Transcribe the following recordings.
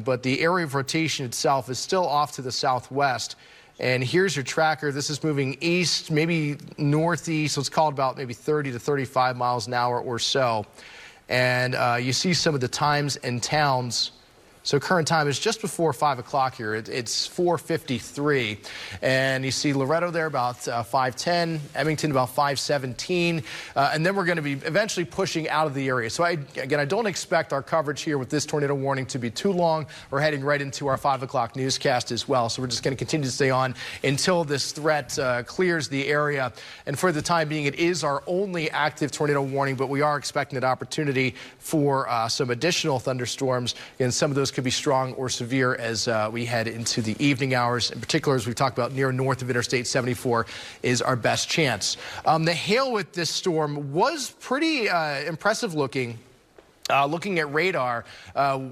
but the area of rotation itself is still off to the southwest. And here's your tracker. This is moving east, maybe northeast. Let's call it about maybe 30 to 35 miles an hour or so. And you see some of the times and towns. So current time is just before 5 o'clock here. It's 4:53. And you see Loretto there about 5:10, Edmonton about 5:17. And then we're going to be eventually pushing out of the area. So I don't expect our coverage here with this tornado warning to be too long. We're heading right into our 5 o'clock newscast as well. So we're just going to continue to stay on until this threat clears the area. And for the time being, it is our only active tornado warning, but we are expecting an opportunity for some additional thunderstorms. And some of those could be strong or severe as we head into the evening hours. In particular, as we've talked about, near north of Interstate 74 is our best chance. The hail with this storm was pretty impressive looking. Looking at radar,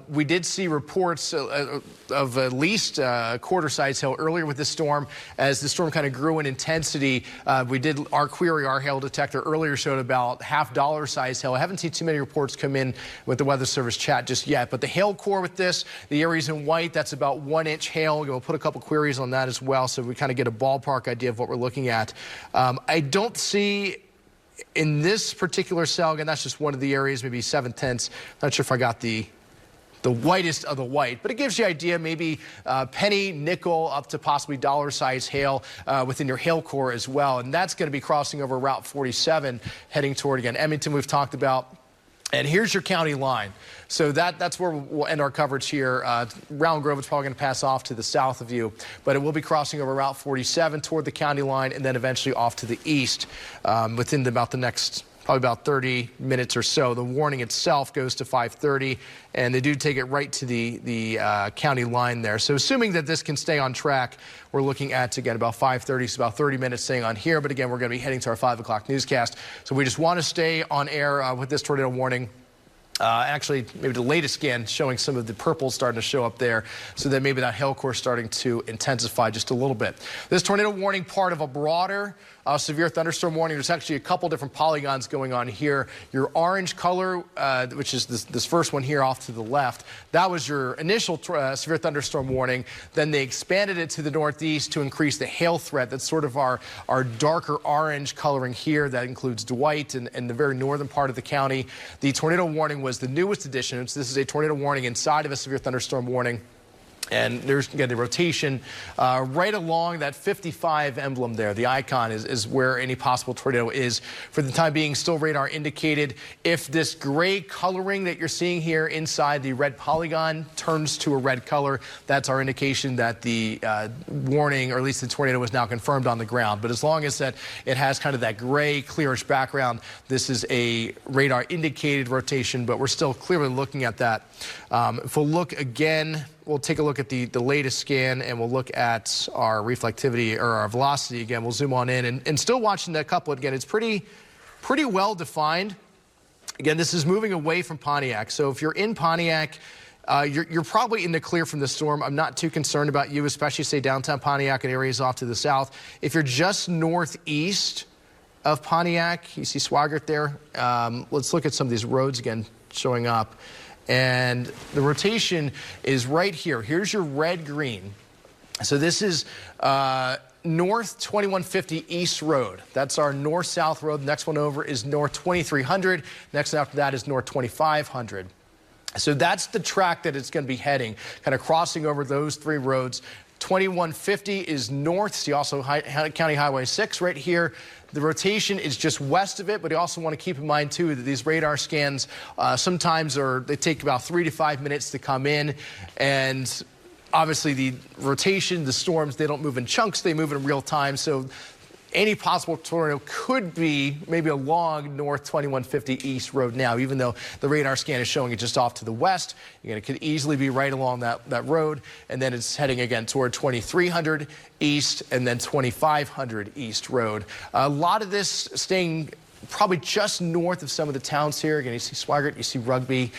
we did see reports of at least quarter-size hail earlier with this storm. As the storm kind of grew in intensity, our query, our hail detector earlier showed about $half size hail. I haven't seen too many reports come in with the Weather Service chat just yet, but the hail core with this, the areas in white, that's about 1 inch hail. We'll put a couple queries on that as well, so we kind of get a ballpark idea of what we're looking at. I don't see in this particular cell, again, that's just one of the areas, maybe 7/10. Not sure if I got the whitest of the white, but it gives you an idea, maybe penny, nickel, up to possibly dollar-size hail within your hail core as well. And that's going to be crossing over Route 47, heading toward, again, Edmonton we've talked about. And here's your county line. So that's where we'll end our coverage here. Round Grove is probably going to pass off to the south of you, but it will be crossing over Route 47 toward the county line and then eventually off to the east within about the next probably about 30 minutes or so. The warning itself goes to 5:30, and they do take it right to the county line there. So assuming that this can stay on track, we're looking at, again, about 5:30, so about 30 minutes staying on here. But again, we're going to be heading to our 5 o'clock newscast. So we just want to stay on air with this tornado warning. Actually, maybe the latest scan showing some of the purple starting to show up there, so that maybe that hail core starting to intensify just a little bit. This tornado warning part of a broader severe thunderstorm warning. There's actually a couple different polygons going on here. Your orange color, which is this first one here off to the left, that was your initial severe thunderstorm warning. Then they expanded it to the northeast to increase the hail threat. That's sort of our darker orange coloring here. That includes Dwight and the very northern part of the county. The tornado warning was the newest addition. So this is a tornado warning inside of a severe thunderstorm warning. And there's, again, the rotation right along that 55 emblem there. The icon is where any possible tornado is. For the time being, still radar indicated. If this gray coloring that you're seeing here inside the red polygon turns to a red color, that's our indication that the warning, or at least the tornado, is now confirmed on the ground. But as long as that it has kind of that gray, clearish background, this is a radar indicated rotation, but we're still clearly looking at that. If we'll look again, we'll take a look at the latest scan, and we'll look at our reflectivity, or our velocity again. We'll zoom on in and still watching that couplet again. It's pretty well defined. Again, this is moving away from Pontiac. So if you're in Pontiac, you're probably in the clear from the storm. I'm not too concerned about you, especially say downtown Pontiac and areas off to the south. If you're just northeast of Pontiac, you see Swigert there. Let's look at some of these roads again showing up. And the rotation is right here. Here's your red-green. So this is North 2150 East Road. That's our north-south road. The next one over is North 2300. Next after that is North 2500. So that's the track that it's going to be heading, kind of crossing over those three roads. 2150 is north. See also County Highway 6 right here. The rotation is just west of it, but you also want to keep in mind, too, that these radar scans sometimes they take about 3 to 5 minutes to come in. And obviously the rotation, the storms, they don't move in chunks. They move in real time. So any possible tornado could be maybe along North 2150 East Road now, even though the radar scan is showing it just off to the west. Again, it could easily be right along that road, and then it's heading again toward 2300 East and then 2500 East Road. A lot of this staying probably just north of some of the towns here. Again, you see Swigert, you see Rugby.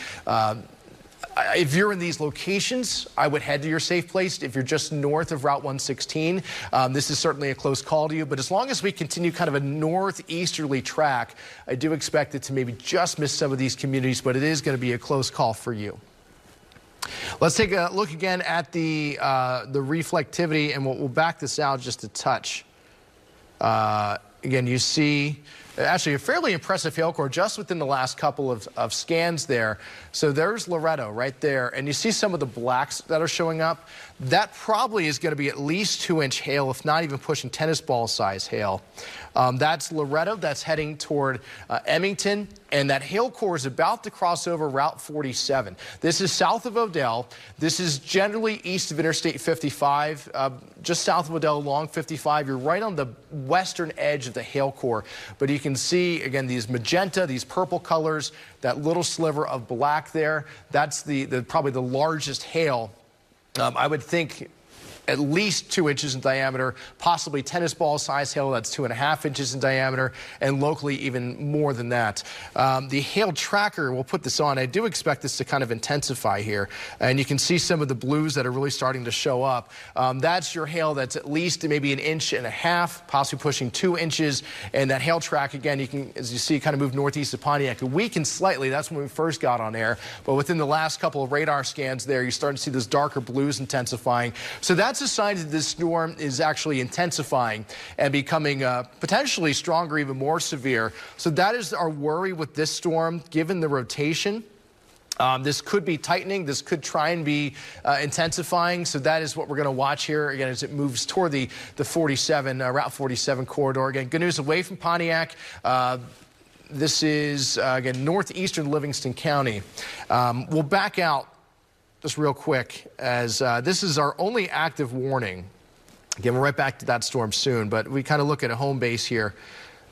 If you're in these locations, I would head to your safe place. If you're just north of Route 116, this is certainly a close call to you. But as long as we continue kind of a northeasterly track, I do expect it to maybe just miss some of these communities, but it is going to be a close call for you. Let's take a look again at the reflectivity, and we'll back this out just a touch. Again, you see actually a fairly impressive hail core just within the last couple of scans there. So there's Loretto right there, and you see some of the blacks that are showing up. That probably is going to be at least 2-inch hail, if not even pushing tennis ball size hail. That's Loretto. That's heading toward Emmington, and that hail core is about to cross over Route 47. This is south of Odell. This is generally east of Interstate 55, just south of Odell along 55. You're right on the western edge of the hail core, but you can see again these magenta, these purple colors, that little sliver of black there. That's probably the largest hail. I would think at least 2 inches in diameter, possibly tennis ball size hail that's 2.5 inches in diameter, and locally even more than that. The hail tracker, we'll put this on. I do expect this to kind of intensify here, and you can see some of the blues that are really starting to show up. That's your hail that's at least maybe 1.5 inches, possibly pushing 2 inches, and that hail track, again, you can, as you see, kind of move northeast of Pontiac. It weakened slightly. That's when we first got on air, but within the last couple of radar scans there, you're starting to see those darker blues intensifying. So that's a sign that this storm is actually intensifying and becoming potentially stronger, even more severe. So that is our worry with this storm, given the rotation. This could be tightening. This could try and be intensifying. So that is what we're going to watch here, again, as it moves toward the Route 47 corridor. Again, good news away from Pontiac. This is, again, northeastern Livingston County. We'll back out just real quick, as this is our only active warning. Again, we're right back to that storm soon, but we kind of look at a home base here.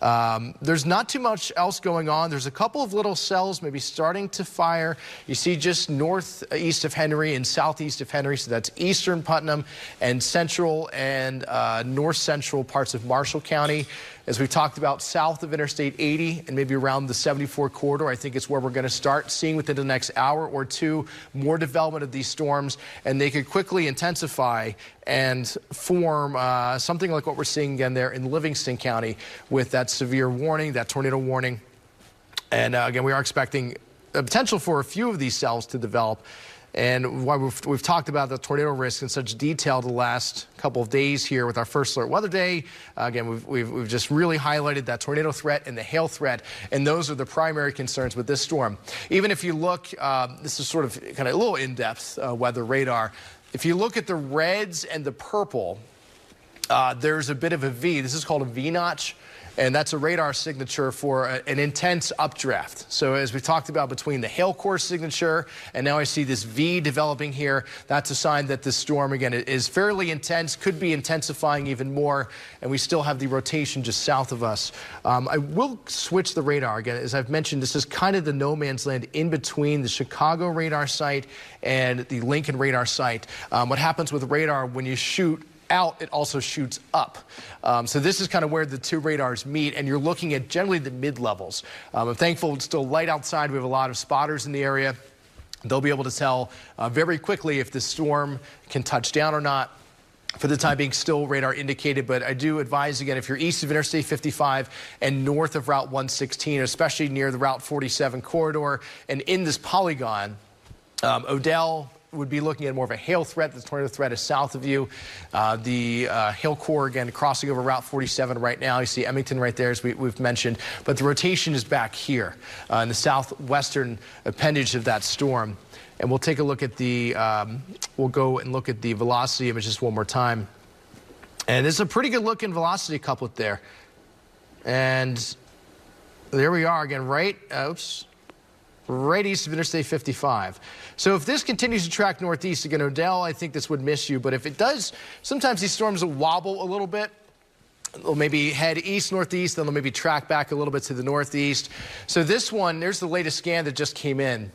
There's not too much else going on. There's a couple of little cells maybe starting to fire. You see just northeast of Henry and southeast of Henry, so that's eastern Putnam and central and north central parts of Marshall County. As we talked about, south of Interstate 80 and maybe around the 74 corridor, I think it's where we're going to start seeing within the next hour or two more development of these storms, and they could quickly intensify and form something like what we're seeing again there in Livingston County with that severe warning, that tornado warning. And again, we are expecting a potential for a few of these cells to develop. And why we've talked about the tornado risk in such detail the last couple of days here with our first alert weather day. Again, we've just really highlighted that tornado threat and the hail threat, and those are the primary concerns with this storm. Even if you look, this is sort of kind of a little in-depth weather radar. If you look at the reds and the purple, there's a bit of a V. This is called a V notch. And that's a radar signature for an intense updraft. So as we talked about between the hail core signature and now I see this V developing here, that's a sign that this storm, again, is fairly intense, could be intensifying even more, and we still have the rotation just south of us. I will switch the radar. Again, as I've mentioned, this is kind of the no man's land in between the Chicago radar site and the Lincoln radar site. What happens with radar when you shoot out, it also shoots up. So this is kind of where the two radars meet, and you're looking at generally the mid-levels. I'm thankful it's still light outside. We have a lot of spotters in the area. They'll be able to tell very quickly if the storm can touch down or not. For the time being, still radar indicated, but I do advise, again, if you're east of Interstate 55 and north of Route 116, especially near the Route 47 corridor and in this polygon, Odell would be looking at more of a hail threat. The tornado threat is south of you. The hail core, again, crossing over Route 47 right now. You see Emmington right there, as we've mentioned. But the rotation is back here in the southwestern appendage of that storm. And we'll take a look at the, we'll go and look at the velocity images one more time. And it's a pretty good looking velocity couplet there. And there we are again, right? Right east of Interstate 55. So if this continues to track northeast, again, Odell, I think this would miss you. But if it does, sometimes these storms will wobble a little bit. They'll maybe head east, northeast, then they'll maybe track back a little bit to the northeast. So this one, there's the latest scan that just came in.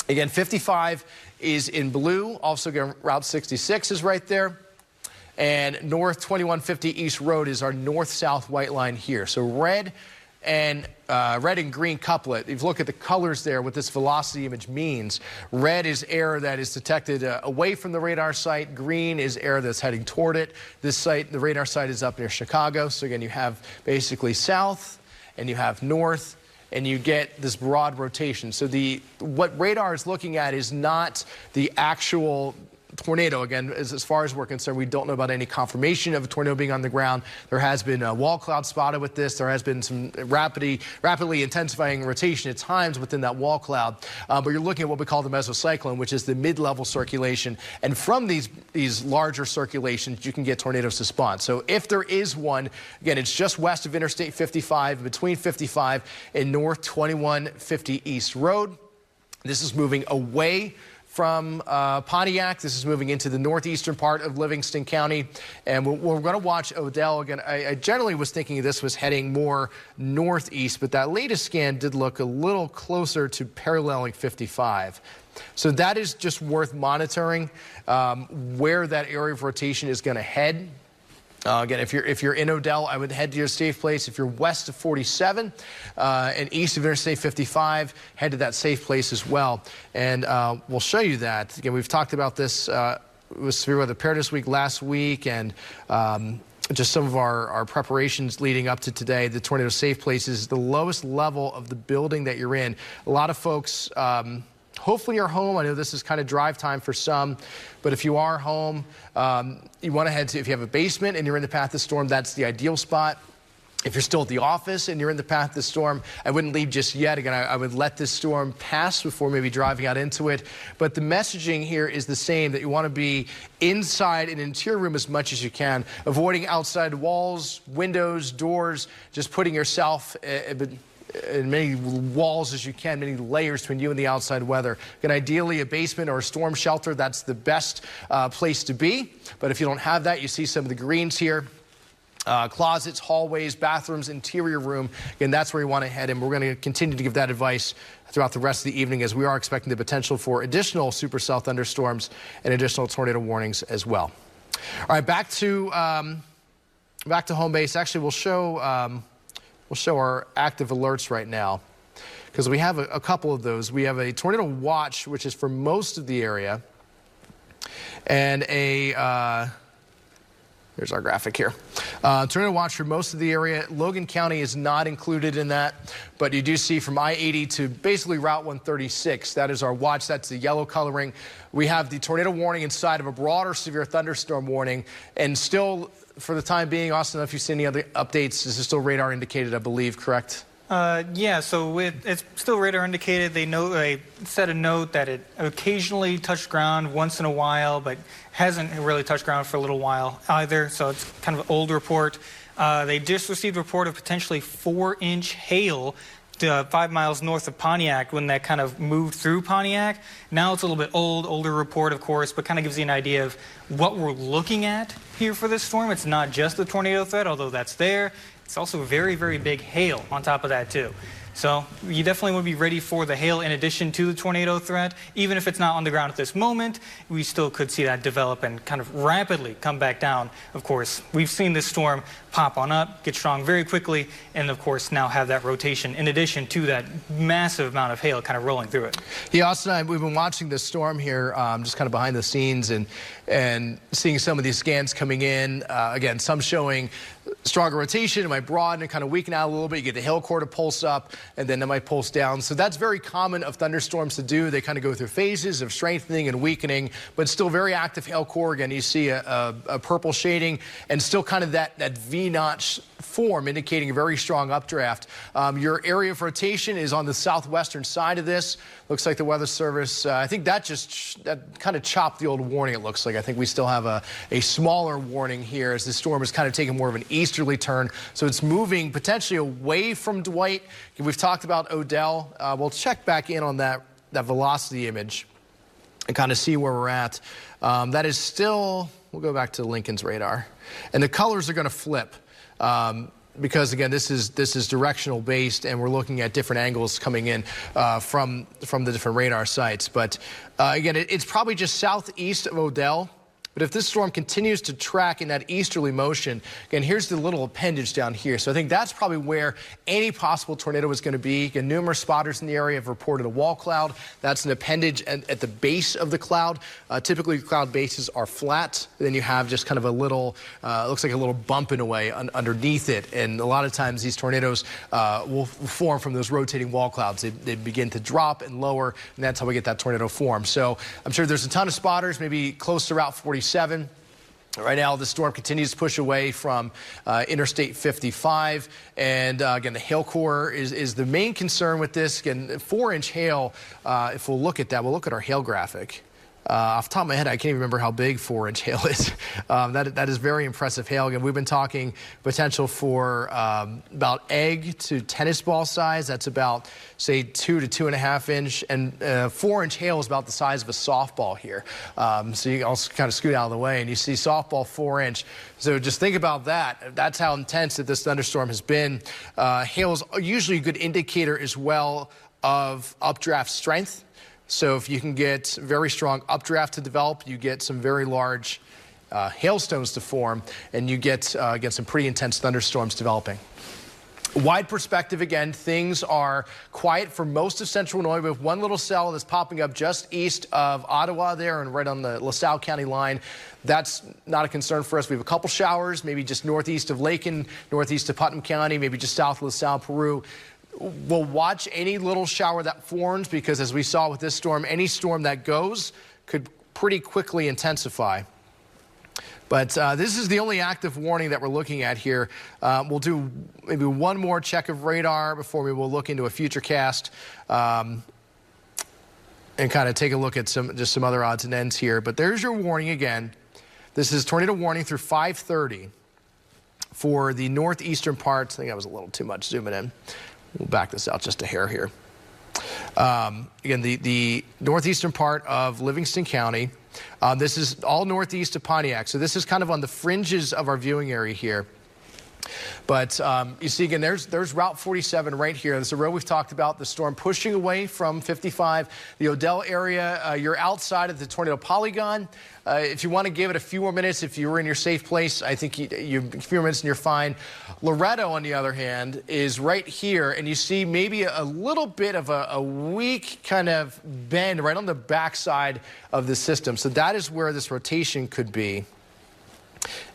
Again, 55 is in blue. Also, again, Route 66 is right there. And North 2150 East Road is our north-south white line here. So red and green couplet. If you look at the colors there, what this velocity image means, red is air that is detected away from the radar site. Green is air that's heading toward it. This site, the radar site, is up near Chicago. So again, you have basically south and you have north and you get this broad rotation. So what radar is looking at is not the actual tornado. Again, as far as we're concerned, we don't know about any confirmation of a tornado being on the ground. There has been a wall cloud spotted with this. There has been some rapidly intensifying rotation at times within that wall cloud. But you're looking at what we call the mesocyclone, which is the mid-level circulation. And from these larger circulations, you can get tornadoes to spawn. So if there is one, again, it's just west of Interstate 55, between 55 and North 2150 East Road. This is moving away from Pontiac. This is moving into the northeastern part of Livingston County. And we're going to watch Odell. Again, I generally was thinking this was heading more northeast, but that latest scan did look a little closer to paralleling 55. So that is just worth monitoring where that area of rotation is going to head. Again, if you're in Odell, I would head to your safe place. If you're west of 47 and east of Interstate 55, head to that safe place as well. And we'll show you that. Again, we've talked about this with severe weather preparedness week last week, and just some of our preparations leading up to today. The tornado safe place is the lowest level of the building that you're in. A lot of folks hopefully you're home. I know this is kind of drive time for some, but if you are home, you want to head to, if you have a basement and you're in the path of the storm, that's the ideal spot. If you're still at the office and you're in the path of the storm, I wouldn't leave just yet. Again, I would let this storm pass before maybe driving out into it. But the messaging here is the same, that you want to be inside an interior room as much as you can, avoiding outside walls, windows, doors, just putting yourself in many walls as you can, many layers between you and the outside weather. And ideally a basement or a storm shelter, that's the best place to be. But if you don't have that, you see some of the greens here. Closets, hallways, bathrooms, interior room. Again, that's where you want to head, and we're going to continue to give that advice throughout the rest of the evening, as we are expecting the potential for additional supercell thunderstorms and additional tornado warnings as well. All right, back to home base. Actually, we'll show our active alerts right now, because we have a couple of those. We have a tornado watch, which is for most of the area, and here's our graphic here. Tornado watch for most of the area. Logan County is not included in that, but you do see from I-80 to basically Route 136. That is our watch. That's the yellow coloring. We have the tornado warning inside of a broader severe thunderstorm warning, and still, for the time being, Austin, I don't know if you've seen any other updates. This is still radar indicated, I believe, correct? Yeah, so it's still radar indicated. They set a note that it occasionally touched ground once in a while, but hasn't really touched ground for a little while either. So it's kind of an old report. They just received a report of potentially 4-inch hail 5 miles north of Pontiac when that kind of moved through Pontiac. Now it's a little bit older report, of course, but kind of gives you an idea of what we're looking at here for this storm. It's not just the tornado threat, although that's there. It's also very, very big hail on top of that, too. So you definitely want to be ready for the hail in addition to the tornado threat. Even if it's not on the ground at this moment, we still could see that develop and kind of rapidly come back down. Of course, we've seen this storm pop on up, get strong very quickly, and of course now have that rotation in addition to that massive amount of hail kind of rolling through it. Yeah, Austin and I, we've been watching this storm here just kind of behind the scenes and seeing some of these scans coming in. Again, some showing stronger rotation. It might broaden and kind of weaken out a little bit. You get the hail core to pulse up, and then it might pulse down. So that's very common of thunderstorms to do. They kind of go through phases of strengthening and weakening, but still very active hail core. Again, you see a purple shading and still kind of that V-notch form, indicating a very strong updraft. Your area of rotation is on the southwestern side of this. Looks like the Weather Service, I think that kind of chopped the old warning, it looks like. I think we still have a smaller warning here as the storm is kind of taking more of an easterly turn. So it's moving potentially away from Dwight. We've talked about Odell. We'll check back in on that velocity image and kind of see where we're at. That is still, we'll go back to Lincoln's radar. And the colors are going to flip. Because again, this is directional based, and we're looking at different angles coming in from the different radar sites. But again, it's probably just southeast of Odell. But if this storm continues to track in that easterly motion, again, here's the little appendage down here. So I think that's probably where any possible tornado is going to be. Again, numerous spotters in the area have reported a wall cloud. That's an appendage at the base of the cloud. Typically, cloud bases are flat. Then you have just kind of a little, looks like a little bump in a way underneath it. And a lot of times these tornadoes will form from those rotating wall clouds. They begin to drop and lower, and that's how we get that tornado form. So I'm sure there's a ton of spotters, maybe close to Route 47. Right now, the storm continues to push away from Interstate 55. And again, the hail core is the main concern with this. Again, 4-inch hail, if we'll look at that, we'll look at our hail graphic. Off the top of my head, I can't even remember how big 4-inch hail is. That is very impressive hail. Again, we've been talking potential for about egg to tennis ball size. That's about, say, 2 to 2.5 inch. And 4-inch hail is about the size of a softball here. So you also kind of scoot out of the way, and you see softball 4-inch. So just think about that. That's how intense that this thunderstorm has been. Hail is usually a good indicator as well of updraft strength. So if you can get very strong updraft to develop, you get some very large hailstones to form, and you get some pretty intense thunderstorms developing. Wide perspective again, things are quiet for most of central Illinois. We have one little cell that's popping up just east of Ottawa there and right on the LaSalle County line. That's not a concern for us. We have a couple showers, maybe just northeast of Lakin, northeast of Putnam County, maybe just south of LaSalle, Peru. We'll watch any little shower that forms because, as we saw with this storm, any storm that goes could pretty quickly intensify. But this is the only active warning that we're looking at here. We'll do maybe one more check of radar before we will look into a future cast and kind of take a look at just some other odds and ends here. But there's your warning again. This is tornado warning through 5:30 for the northeastern parts. I think that was a little too much zooming in. We'll back this out just a hair here. Again, the northeastern part of Livingston County. This is all northeast of Pontiac. So this is kind of on the fringes of our viewing area here. But you see, again, there's Route 47 right here. This is a road we've talked about. The storm pushing away from 55. The Odell area, you're outside of the tornado polygon. If you want to give it a few more minutes, if you were in your safe place, I think a few more minutes and you're fine. Loretto, on the other hand, is right here. And you see maybe a little bit of a weak kind of bend right on the backside of the system. So that is where this rotation could be.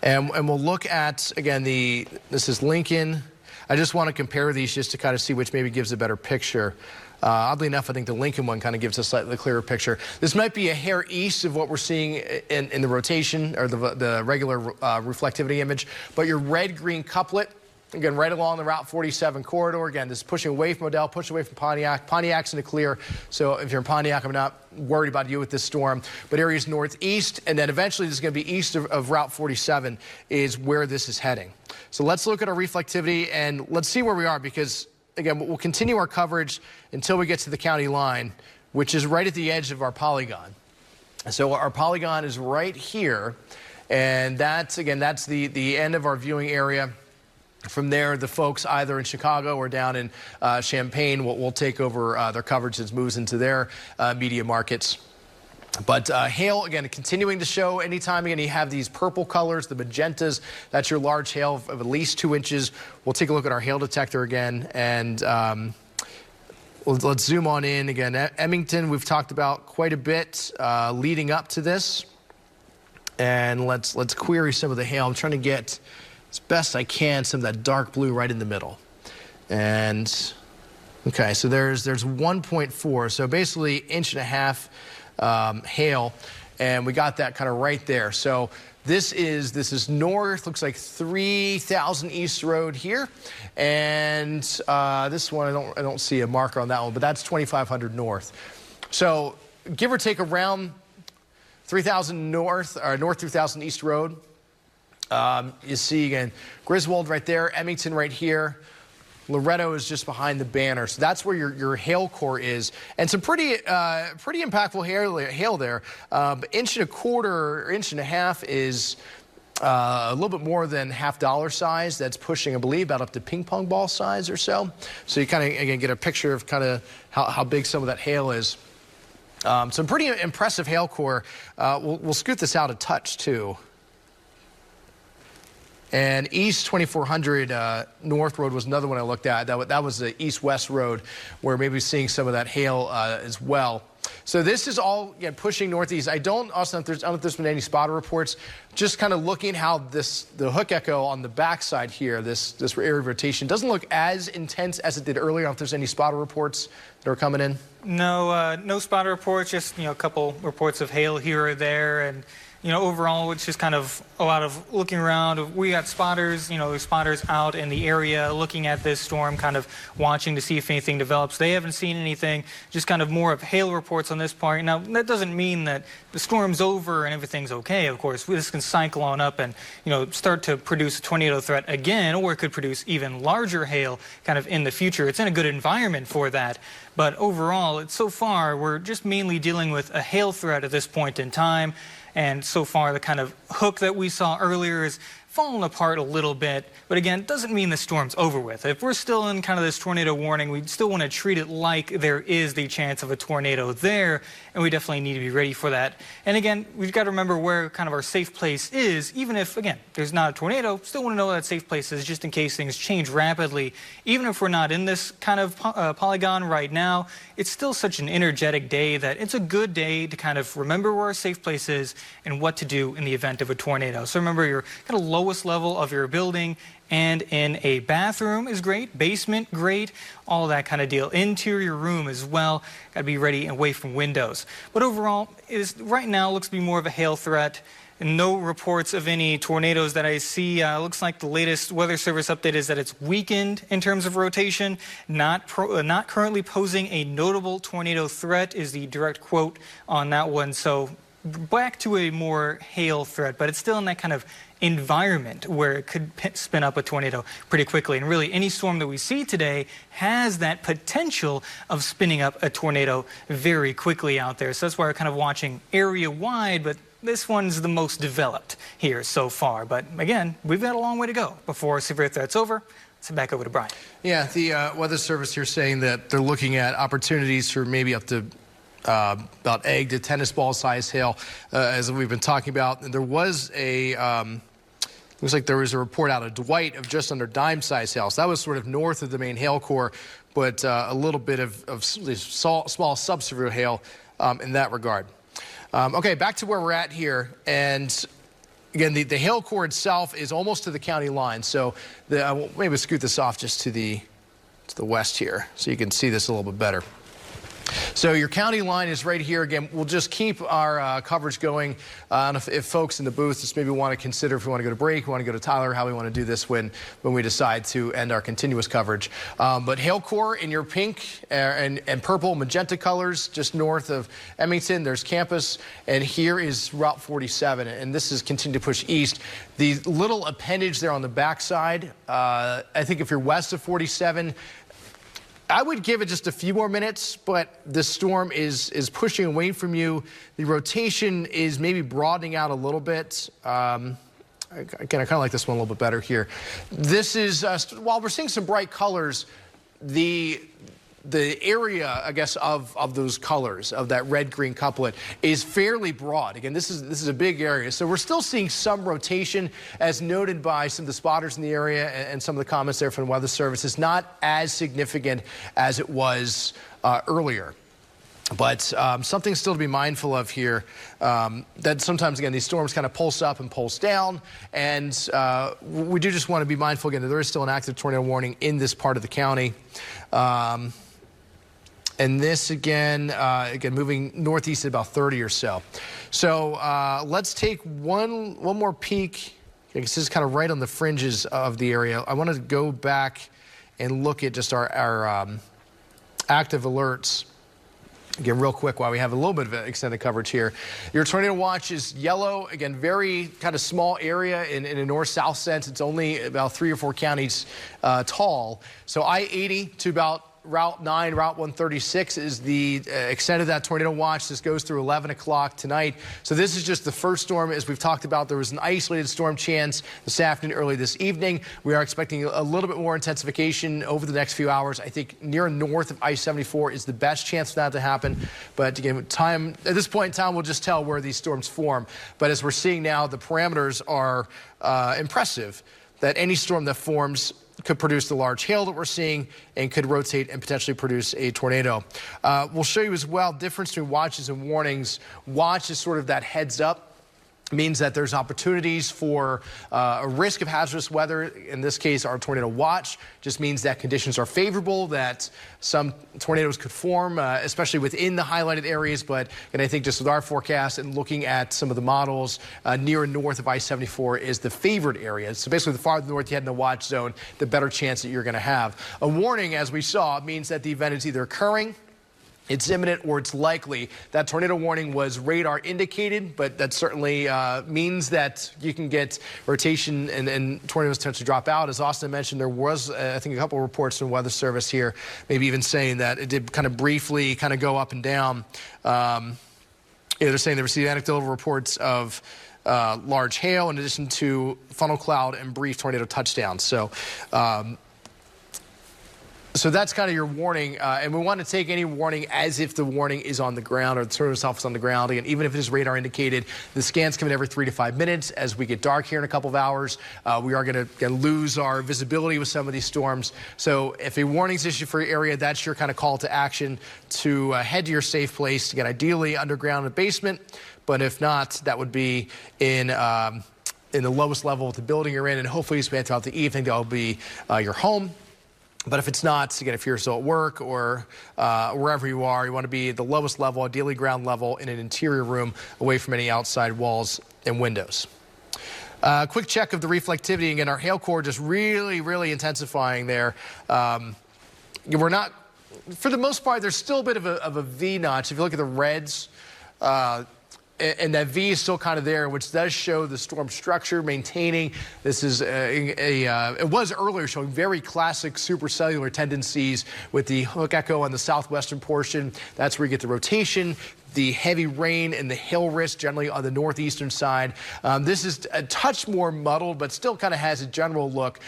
And we'll look at, again, this is Lincoln. I just want to compare these just to kind of see which maybe gives a better picture. Oddly enough, I think the Lincoln one kind of gives a slightly clearer picture. This might be a hair east of what we're seeing in the rotation or the regular reflectivity image. But your red-green couplet, again, right along the Route 47 corridor. Again, this is pushing away from Odell, pushing away from Pontiac. Pontiac's in the clear, so if you're in Pontiac, I'm not worried about you with this storm. But areas northeast, and then eventually this is going to be east of Route 47 is where this is heading. So let's look at our reflectivity, and let's see where we are, because, again, we'll continue our coverage until we get to the county line, which is right at the edge of our polygon. So our polygon is right here, and that's the end of our viewing area. From there, the folks either in Chicago or down in Champaign will take over their coverage as it moves into their media markets. But hail, again, continuing to show anytime again you have these purple colors, the magentas, that's your large hail of at least 2 inches. We'll take a look at our hail detector again, and let's zoom on in. Again, Emmington, we've talked about quite a bit leading up to this. And let's query some of the hail. I'm trying to get, as best I can, some of that dark blue right in the middle. And, okay, so there's 1.4, so basically 1.5 inch hail, and we got that kind of right there. So this is north, looks like 3000 East Road here, and this one I don't see a marker on that one, but that's 2500 north. So give or take around 3000 north, or north 3000 East Road. You see again Griswold right there, Emmington right here. Loretto is just behind the banner, so that's where your hail core is, and some pretty impactful hail there. 1.25 inches, or 1.5 inches is a little bit more than $half size. That's pushing, I believe, about up to ping pong ball size or so. So you kind of again get a picture of kind of how big some of that hail is. Some pretty impressive hail core. We'll scoot this out a touch too. And East 2400 North Road was another one I looked at. That was the east-west road where maybe seeing some of that hail as well. So this is all pushing northeast. I don't know if there's been any spotter reports. Just kind of looking how the hook echo on the backside here, this area of rotation doesn't look as intense as it did earlier. I don't know if there's any spotter reports that are coming in. No, no spotter reports. Just a couple reports of hail here or there, and overall, it's just kind of a lot of looking around. We got spotters, spotters out in the area looking at this storm, kind of watching to see if anything develops. They haven't seen anything, just kind of more of hail reports on this part. Now, that doesn't mean that the storm's over and everything's okay, of course. This can cycle on up and, start to produce a tornado threat again, or it could produce even larger hail kind of in the future. It's in a good environment for that. But overall, so far, we're just mainly dealing with a hail threat at this point in time. And so far, the kind of hook that we saw earlier is fallen apart a little bit. But again, it doesn't mean the storm's over with. If we're still in kind of this tornado warning, we still want to treat it like there is the chance of a tornado there. And we definitely need to be ready for that. And again, we've got to remember where kind of our safe place is. Even if, again, there's not a tornado, still want to know where that safe place is just in case things change rapidly. Even if we're not in this kind of polygon right now, it's still such an energetic day that it's a good day to kind of remember where our safe place is and what to do in the event of a tornado. So remember, your kind of lowest level of your building and in a bathroom is great, basement great, all that kind of deal. Interior room as well, got to be ready and away from windows. But overall, right now looks to be more of a hail threat. No reports of any tornadoes that I see. Looks like the latest Weather Service update is that it's weakened in terms of rotation, not currently posing a notable tornado threat is the direct quote on that one. So back to a more hail threat, but it's still in that kind of environment where it could spin up a tornado pretty quickly. And really, any storm that we see today has that potential of spinning up a tornado very quickly out there. So that's why we're kind of watching area-wide, but this one's the most developed here so far. But again, we've got a long way to go before severe threat's over. So back over to Brian. Yeah, the Weather Service here saying that they're looking at opportunities for maybe up to about egg to tennis ball size hail, as we've been talking about. And there was looks like there was a report out of Dwight of just under dime size hail. So that was sort of north of the main hail core, but a little bit of small subsevere hail in that regard. Okay, back to where we're at here. And again, the hail core itself is almost to the county line. So maybe scoot this off just to the west here so you can see this a little bit better. So your county line is right here. Again, we'll just keep our coverage going. If folks in the booth just maybe want to consider if we want to go to break, we want to go to Tyler, how we want to do this when we decide to end our continuous coverage. But hail core in your pink and purple magenta colors just north of Emmington. There's campus, and here is Route 47, and this is continuing to push east. The little appendage there on the backside, I think if you're west of 47, I would give it just a few more minutes, but the storm is pushing away from you. The rotation is maybe broadening out a little bit. Again, I kind of like this one a little bit better here. This is, while we're seeing some bright colors, the area, I guess, of those colors, of that red-green couplet, is fairly broad. Again, this is a big area. So we're still seeing some rotation, as noted by some of the spotters in the area and some of the comments there from the Weather Service. It's not as significant as it was earlier. But something still to be mindful of here, that sometimes, again, these storms kind of pulse up and pulse down. And we do just want to be mindful, again, that there is still an active tornado warning in this part of the county. And this, again, moving northeast at about 30 or so. So let's take one more peek. I guess this is kind of right on the fringes of the area. I want to go back and look at just our active alerts. Again, real quick, while we have a little bit of extended coverage here. Your tornado watch is yellow. Again, very kind of small area in a north-south sense. It's only about 3 or 4 counties tall. So I-80 to about Route 9, Route 136 is the extent of that tornado watch. This goes through 11 o'clock tonight. So this is just the first storm. As we've talked about, there was an isolated storm chance this afternoon, early this evening. We are expecting a little bit more intensification over the next few hours. I think near and north of I-74 is the best chance for that to happen. But again, at this point in time, we'll just tell where these storms form. But as we're seeing now, the parameters are impressive, that any storm that forms could produce the large hail that we're seeing and could rotate and potentially produce a tornado. We'll show you as well difference between watches and warnings. Watch is sort of that heads up. Means that there's opportunities for a risk of hazardous weather. In this case, our tornado watch just means that conditions are favorable, that some tornadoes could form, especially within the highlighted areas. But and I think just with our forecast and looking at some of the models, near and north of I-74 is the favored area. So basically, the farther north you head in the watch zone, the better chance that you're going to have. A warning, as we saw, means that the event is either occurring, it's imminent, or it's likely. That tornado warning was radar indicated, but that certainly means that you can get rotation and tornadoes tend to drop out. As Austin mentioned, there was, I think, a couple of reports from Weather Service here, maybe even saying that it did kind of briefly kind of go up and down. They're saying they received anecdotal reports of large hail in addition to funnel cloud and brief tornado touchdowns. So that's kind of your warning, and we want to take any warning as if the warning is on the ground or the tornado itself is on the ground. Again, even if it is radar indicated, the scans come in every 3 to 5 minutes. As we get dark here in a couple of hours, we are going to lose our visibility with some of these storms. So if a warning is issued for your area, that's your kind of call to action to head to your safe place, to get ideally underground in the basement. But if not, that would be in the lowest level of the building you're in, and hopefully span throughout the evening, that'll be your home. But if it's not, again, if you're still at work or wherever you are, you want to be at the lowest level, ideally ground level, in an interior room away from any outside walls and windows. Quick check of the reflectivity. Again, our hail core just really intensifying there. We're not, for the most part, there's still a bit of a V notch. If you look at the reds, and that V is still kind of there, which does show the storm structure maintaining. This is it was earlier showing very classic supercellular tendencies with the hook echo on the southwestern portion. That's where you get the rotation, the heavy rain and the hail risk generally on the northeastern side. This is a touch more muddled, but still kind of has a general look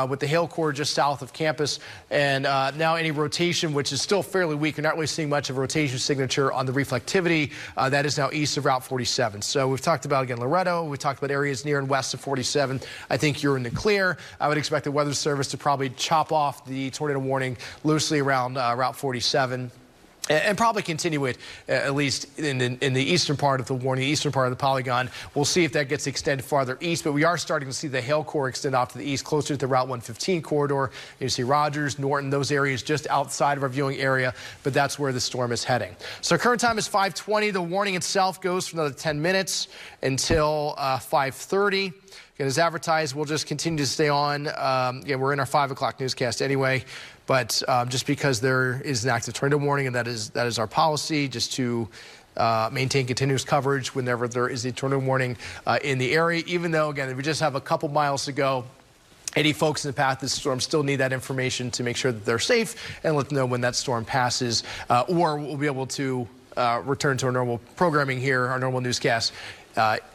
with the hail core just south of campus. And now any rotation, which is still fairly weak. You're not really seeing much of a rotation signature on the reflectivity. That is now east of Route 47. So we've talked about, again, Loretto. We've talked about areas near and west of 47. I think you're in the clear. I would expect the Weather Service to probably chop off the tornado warning loosely around Route 47. And probably continue it at least in the eastern part of the warning, the eastern part of the polygon. We'll see if that gets extended farther east, but we are starting to see the hail core extend off to the east, closer to the Route 115 corridor. You see Rogers, Norton, those areas just outside of our viewing area, but that's where the storm is heading. So current time is 5:20. The warning itself goes for another 10 minutes until 5:30. Again, as advertised, we'll just continue to stay on. We're in our 5 o'clock newscast anyway, but just because there is an active tornado warning, and that is our policy, just to maintain continuous coverage whenever there is a tornado warning in the area. Even though, again, if we just have a couple miles to go, any folks in the path of the storm still need that information to make sure that they're safe and let them know when that storm passes, or we'll be able to return to our normal programming here, our normal newscast,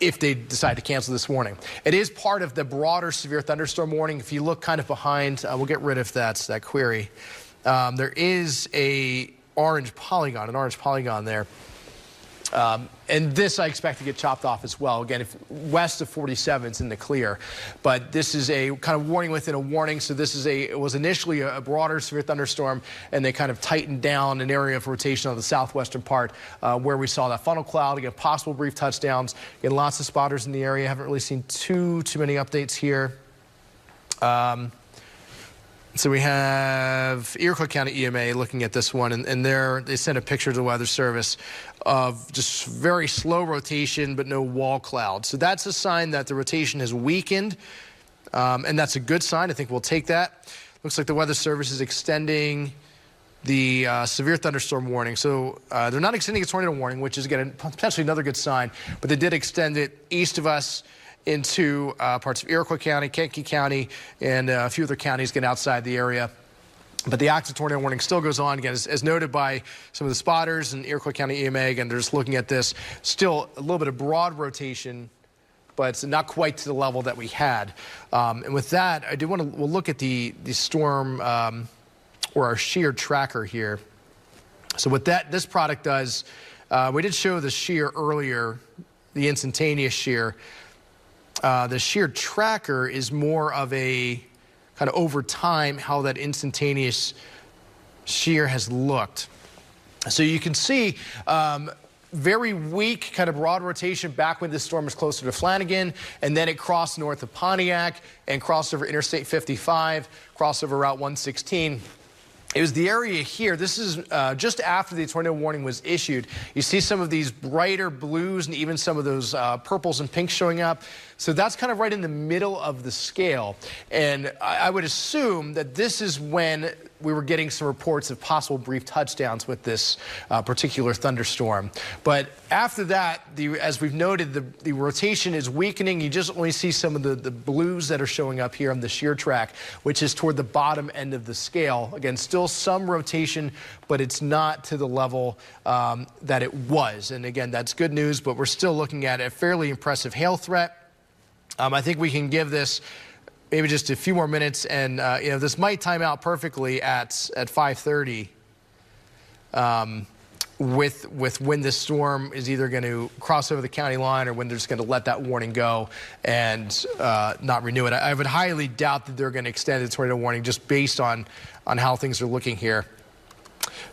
if they decide to cancel this warning. It is part of the broader severe thunderstorm warning. If you look kind of behind, we'll get rid of that query. There is an orange polygon there. And this I expect to get chopped off as well. Again, if west of 47 is in the clear, but this is a kind of warning within a warning. So this is it was initially a broader severe thunderstorm, and they kind of tightened down an area of rotation on the southwestern part where we saw that funnel cloud. Again, possible brief touchdowns. Again, lots of spotters in the area. Haven't really seen too many updates here. So we have Iroquois County EMA looking at this one, and they sent a picture to the Weather Service of just very slow rotation, but no wall cloud. So that's a sign that the rotation has weakened, and that's a good sign. I think we'll take that. Looks like the Weather Service is extending the severe thunderstorm warning. So they're not extending a tornado warning, which is, again, potentially another good sign, but they did extend it east of us into parts of Iroquois County, Kankakee County, and a few other counties get outside the area. But the active tornado warning still goes on. Again, as noted by some of the spotters in Iroquois County EMA. Again, they're just looking at this. Still a little bit of broad rotation, but it's not quite to the level that we had. And with that, I do want to we'll look at the storm or our shear tracker here. So what this product does, we did show the shear earlier, the instantaneous shear. The shear tracker is more of a kind of over time how that instantaneous shear has looked. So you can see very weak kind of broad rotation back when this storm was closer to Flanagan, and then it crossed north of Pontiac and crossed over Interstate 55, crossed over Route 116. It was the area here. This is just after the tornado warning was issued. You see some of these brighter blues and even some of those purples and pinks showing up. So that's kind of right in the middle of the scale. And I would assume that this is when we were getting some reports of possible brief touchdowns with this particular thunderstorm. But after that, as we've noted, the rotation is weakening. You just only see some of the blues that are showing up here on the shear track, which is toward the bottom end of the scale. Again, still some rotation, but it's not to the level that it was. And again, that's good news, but we're still looking at a fairly impressive hail threat. I think we can give this maybe just a few more minutes, and you know, this might time out perfectly at 5:30 with when this storm is either going to cross over the county line or when they're just going to let that warning go and not renew it. I would highly doubt that they're going to extend the tornado warning just based on how things are looking here.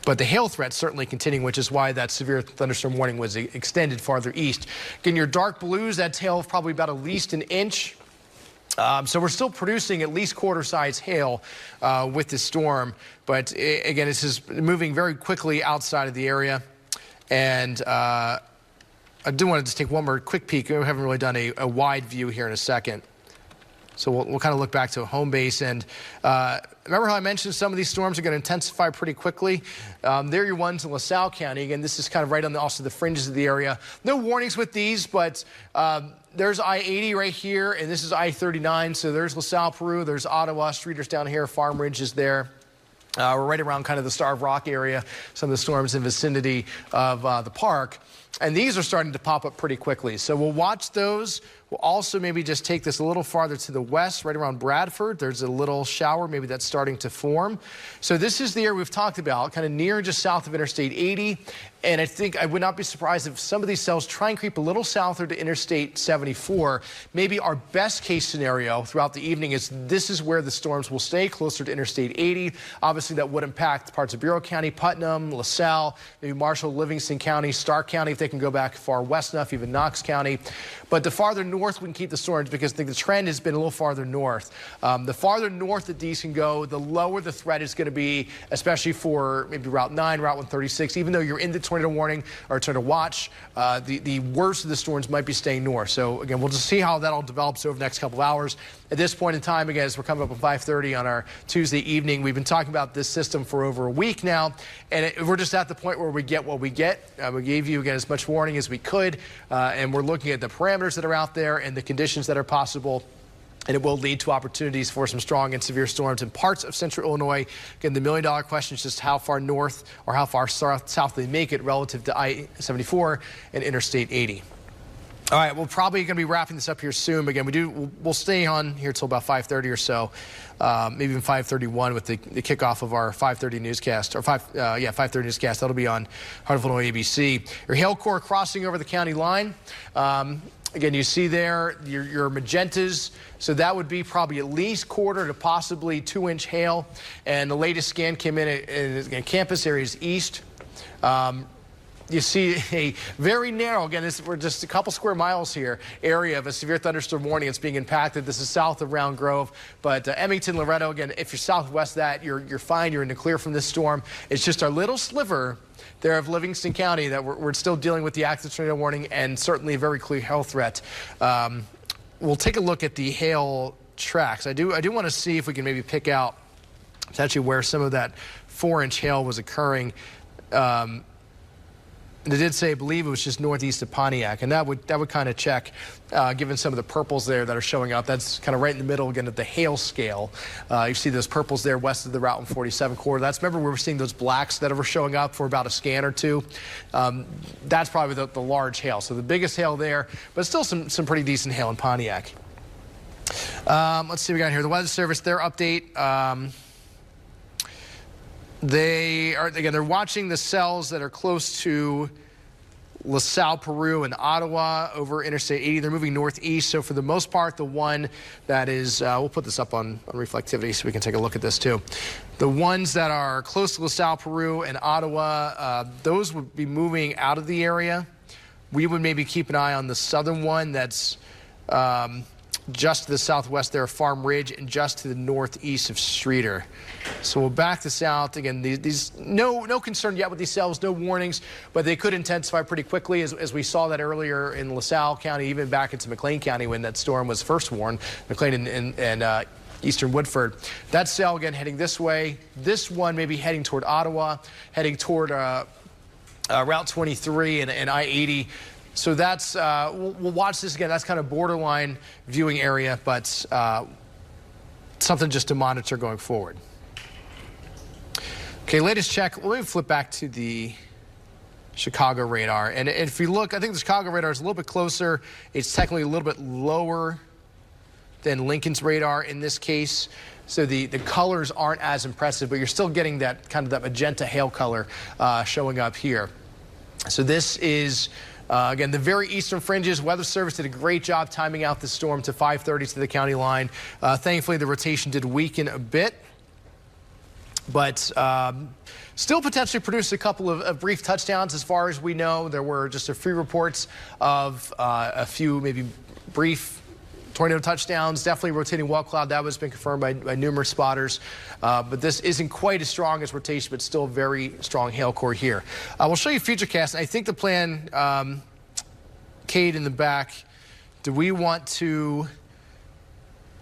But the hail threat's certainly continuing, which is why that severe thunderstorm warning was extended farther east. Again, your dark blues, that's hail of probably about at least an inch. So we're still producing at least quarter-size hail with this storm. But again, this is moving very quickly outside of the area. And I do want to just take one more quick peek. We haven't really done a wide view here in a second. So we'll kind of look back to a home base. And remember how I mentioned some of these storms are going to intensify pretty quickly? There are your ones in LaSalle County. Again, this is kind of right on also the fringes of the area. No warnings with these, but there's I-80 right here, and this is I-39. So there's LaSalle, Peru. There's Ottawa. Streeters down here. Farm Ridge is there. We're right around kind of the Starved Rock area, some of the storms in vicinity of the park. And these are starting to pop up pretty quickly. So we'll watch those. We'll also maybe just take this a little farther to the west, right around Bradford. There's a little shower, maybe that's starting to form. So this is the area we've talked about, kind of near just south of Interstate 80. And I think I would not be surprised if some of these cells try and creep a little south to Interstate 74. Maybe our best case scenario throughout the evening is this is where the storms will stay, closer to Interstate 80. Obviously, that would impact parts of Bureau County, Putnam, LaSalle, maybe Marshall, Livingston County, Stark County, if they can go back far west enough, even Knox County. But the farther north we can keep the storms, because I think the trend has been a little farther north. The farther north that these can go, the lower the threat is going to be, especially for maybe Route 9, Route 136. Even though you're in the tornado warning or tornado watch, the worst of the storms might be staying north. So again, we'll just see how that all develops over the next couple of hours. At this point in time, again, as we're coming up at 5:30 on our Tuesday evening, we've been talking about this system for over a week now, and we're just at the point where we get what we get. We gave you, again, as much warning as we could, and we're looking at the parameters that are out there and the conditions that are possible. And it will lead to opportunities for some strong and severe storms in parts of central Illinois. Again, the million-dollar question is just how far north or how far south they make it relative to I-74 and Interstate 80. All right, we're probably going to be wrapping this up here soon. Again, we'll stay on here till about 5:30 or so, maybe even 5:31 with the kickoff of our 5:30 newscast, or 5:30 newscast. That'll be on Heart of Illinois ABC. Your hail core crossing over the county line. Again, you see there your magentas, so that would be probably at least quarter to possibly 2-inch hail. And the latest scan came in at campus areas east. You see a very narrow, again, we're just a couple square miles here, area of a severe thunderstorm warning. It's being impacted. This is south of Round Grove, but Emmington, Loretto, again, if you're southwest of that, you're fine. You're in the clear from this storm. It's just our little sliver there of Livingston County that we're still dealing with the active tornado warning and certainly a very clear hail threat. We'll take a look at the hail tracks. I do want to see if we can maybe pick out potentially where some of that 4-inch hail was occurring. And it did say, I believe it was just northeast of Pontiac, and that would kind of check, given some of the purples there that are showing up. That's kind of right in the middle again of the hail scale. You see those purples there west of the Route 147 corridor. That's, remember, we were seeing those blacks that were showing up for about a scan or two. That's probably the large hail. So the biggest hail there, but still some pretty decent hail in Pontiac. Let's see what we got here. The Weather Service, their update. They're watching the cells that are close to LaSalle, Peru, and Ottawa over Interstate 80. They're moving northeast. So for the most part, the one that is, we'll put this up on reflectivity so we can take a look at this too. The ones that are close to LaSalle, Peru, and Ottawa, those would be moving out of the area. We would maybe keep an eye on the southern one that's just to the southwest there, Farm Ridge, and just to the northeast of Streeter. So we'll back this out. Again, these no concern yet with these cells, no warnings, but they could intensify pretty quickly, as we saw that earlier in LaSalle County, even back into McLean County when that storm was first warned, McLean and eastern Woodford. That cell, again, heading this way. This one maybe heading toward Ottawa, heading toward Route 23 and I-80. So that's, we'll watch this again. That's kind of borderline viewing area, but something just to monitor going forward. Okay, latest check. Let me flip back to the Chicago radar. And if you look, I think the Chicago radar is a little bit closer. It's technically a little bit lower than Lincoln's radar in this case. So the colors aren't as impressive, but you're still getting that kind of that magenta hail color showing up here. So this is again, the very eastern fringes. Weather Service did a great job timing out the storm to 5:30 to the county line. Thankfully, the rotation did weaken a bit, but still potentially produced a couple of brief touchdowns. As far as we know, there were just a few reports of a few maybe brief tornado touchdowns. Definitely rotating wall cloud. That has been confirmed by numerous spotters. But this isn't quite as strong as rotation, but still very strong hail core here. We'll show you Futurecast. I think the plan, Cade in the back, do we want to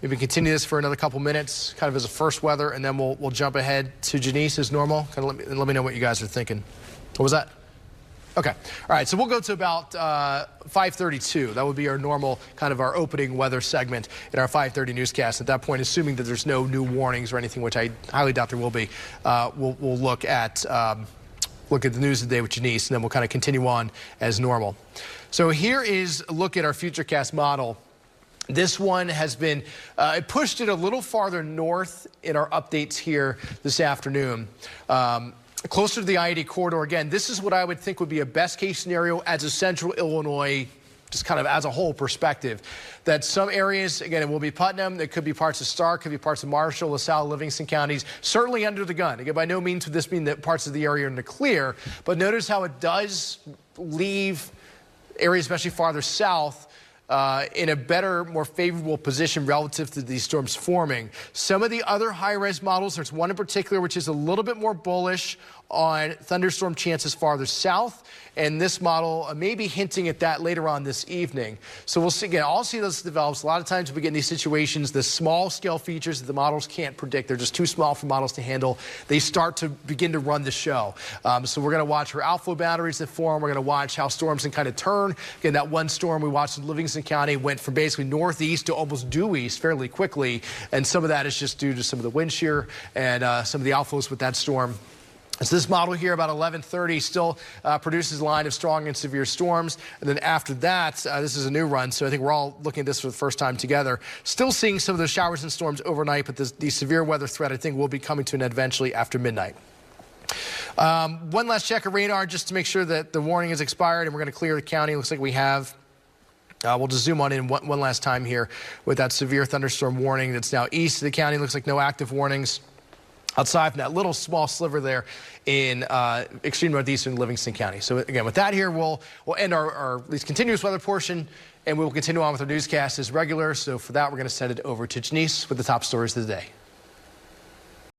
maybe continue this for another couple minutes, kind of as a first weather, and then we'll jump ahead to Janice as normal? Kind of let me know what you guys are thinking. What was that? Okay. All right. So we'll go to about 5:32. That would be our normal kind of our opening weather segment in our 5:30 newscast. At that point, assuming that there's no new warnings or anything, which I highly doubt there will be, we'll look at the news of the day with Janice, and then we'll kind of continue on as normal. So here is a look at our Futurecast model. This one has been, it pushed it a little farther north in our updates here this afternoon. Closer to the I-80 corridor. Again, this is what I would think would be a best case scenario as a central Illinois, just kind of as a whole perspective. That some areas, again, it will be Putnam, it could be parts of Stark, could be parts of Marshall, LaSalle, Livingston counties, certainly under the gun. Again, by no means would this mean that parts of the area are in the clear, but notice how it does leave areas, especially farther south, in a better, more favorable position relative to these storms forming. Some of the other high-res models, there's one in particular which is a little bit more bullish on thunderstorm chances farther south, and this model may be hinting at that later on this evening. So we'll see. Again, I'll see this develops. A lot of times we get in these situations, the small-scale features that the models can't predict. They're just too small for models to handle. They start to begin to run the show. So we're going to watch for outflow boundaries that form. We're going to watch how storms can kind of turn. Again, that one storm we watched in Livingston County went from basically northeast to almost due east fairly quickly, and some of that is just due to some of the wind shear and some of the outflows with that storm. So this model here about 11:30 still produces a line of strong and severe storms. And then after that, this is a new run. So I think we're all looking at this for the first time together. Still seeing some of those showers and storms overnight, but the severe weather threat I think will be coming to an end eventually after midnight. One last check of radar just to make sure that the warning is expired and we're going to clear the county. Looks like we have. We'll just zoom on in one last time here with that severe thunderstorm warning that's now east of the county. Looks like no active warnings outside from that little small sliver there in extreme northeastern Livingston County. So again, with that here, we'll end our at least continuous weather portion, and we will continue on with our newscast as regular. So for that, we're going to send it over to Janice with the top stories of the day.